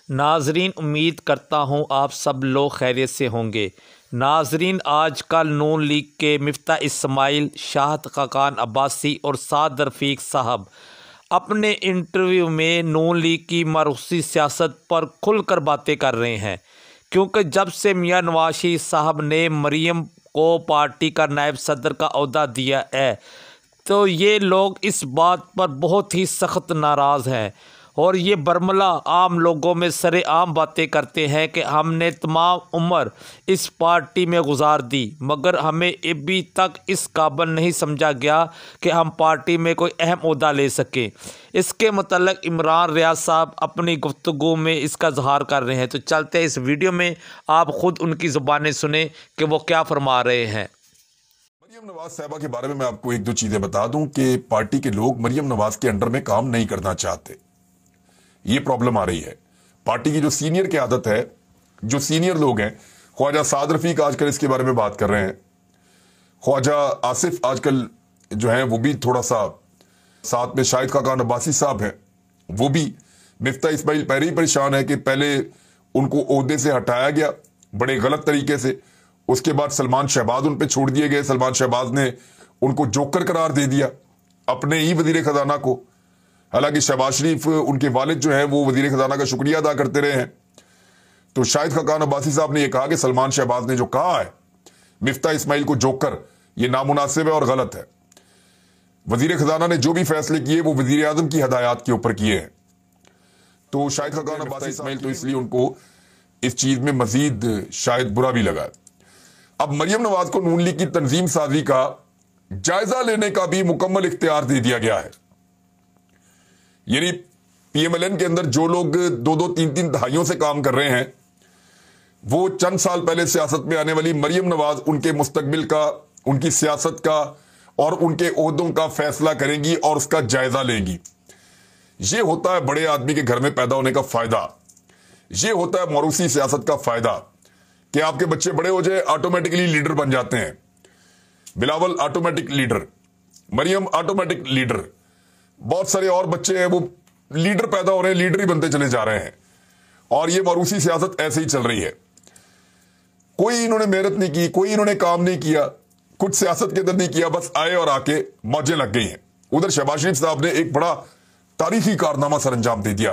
ناظرین، امید کرتا ہوں آپ سب لوگ خیریت سے ہوں گے۔ ناظرین، آج کل نون لیگ کے مفتاح اسماعیل، شاہد خاقان عباسی اور سعد رفیق صاحب اپنے انٹرویو میں نون لیگ کی مرکزی سیاست پر کھل کر باتیں کر رہے ہیں، کیونکہ جب سے میاں نواز شریف صاحب نے مریم کو پارٹی کا نائب صدر کا عہدہ دیا ہے تو یہ لوگ اس بات پر بہت ہی سخت ناراض ہیں، اور یہ برملا عام لوگوں میں سر عام باتیں کرتے ہیں کہ ہم نے تمام عمر اس پارٹی میں گزار دی، مگر ہمیں ابھی تک اس قابل نہیں سمجھا گیا کہ ہم پارٹی میں کوئی اہم عہدہ لے سکیں۔ اس کے متعلق عمران ریاض صاحب اپنی گفتگو میں اس کا اظہار کر رہے ہیں، تو چلتے ہیں اس ویڈیو میں، آپ خود ان کی زبانیں سنیں کہ وہ کیا فرما رہے ہیں۔ مریم نواز صاحبہ کے بارے میں آپ کو ایک دو چیزیں بتا دوں کہ پارٹی کے لوگ مریم نواز کے انڈر میں کام نہیں کرنا چاہتے، یہ پرابلم آ رہی ہے۔ پارٹی کی جو سینئر قیادت ہے، جو سینئر لوگ ہیں، خواجہ سعد رفیق آج کل اس کے بارے میں بات کر رہے ہیں، خواجہ آصف آج کل جو ہیں وہ بھی تھوڑا سا، ساتھ میں شاہد خاقان عباسی صاحب ہیں، وہ بھی مفتاح اسماعیل پہلے ہی پریشان ہے کہ پہلے ان کو عہدے سے ہٹایا گیا بڑے غلط طریقے سے، اس کے بعد سلمان شہباز ان پہ چھوڑ دیے گئے، سلمان شہباز نے ان کو جوکر قرار دے دیا اپنے ہی وزیر خزانہ کو، حالانکہ شہباز شریف ان کے والد جو ہیں وہ وزیر خزانہ کا شکریہ ادا کرتے رہے ہیں۔ تو شاہد خاقان عباسی صاحب نے یہ کہا کہ سلمان شہباز نے جو کہا ہے مفتاح اسماعیل کو جوکر، یہ نامناسب ہے اور غلط ہے۔ وزیر خزانہ نے جو بھی فیصلے کیے وہ وزیر اعظم کی ہدایات کے اوپر کیے ہیں، تو شاہد خاقان عباسی اسماعیل تو اس لیے ان کو اس چیز میں مزید شاید برا بھی لگا ہے۔ اب مریم نواز کو نون لیگ کی تنظیم سازی کا جائزہ لینے کا بھی مکمل اختیار دے دیا گیا ہے، یعنی پی ایم ایل این کے اندر جو لوگ دو دو تین تین دہائیوں سے کام کر رہے ہیں، وہ چند سال پہلے سیاست میں آنے والی مریم نواز ان کے مستقبل کا، ان کی سیاست کا اور ان کے عہدوں کا فیصلہ کریں گی اور اس کا جائزہ لیں گی۔ یہ ہوتا ہے بڑے آدمی کے گھر میں پیدا ہونے کا فائدہ، یہ ہوتا ہے موروثی سیاست کا فائدہ کہ آپ کے بچے بڑے ہو جائے آٹومیٹکلی لیڈر بن جاتے ہیں۔ بلاول آٹومیٹک لیڈر، مریم آٹومیٹک لیڈر، بہت سارے اور بچے ہیں وہ لیڈر پیدا ہو رہے ہیں، لیڈر ہی بنتے چلے جا رہے ہیں، اور یہ موروثی سیاست ایسے ہی چل رہی ہے۔ کوئی انہوں نے محنت نہیں کی، کوئی انہوں نے کام نہیں کیا، کچھ سیاست کے اندر نہیں کیا، بس آئے اور آ کے موجیں لگ گئی ہیں۔ ادھر شہباز شریف صاحب نے ایک بڑا تاریخی کارنامہ سر انجام دے دیا۔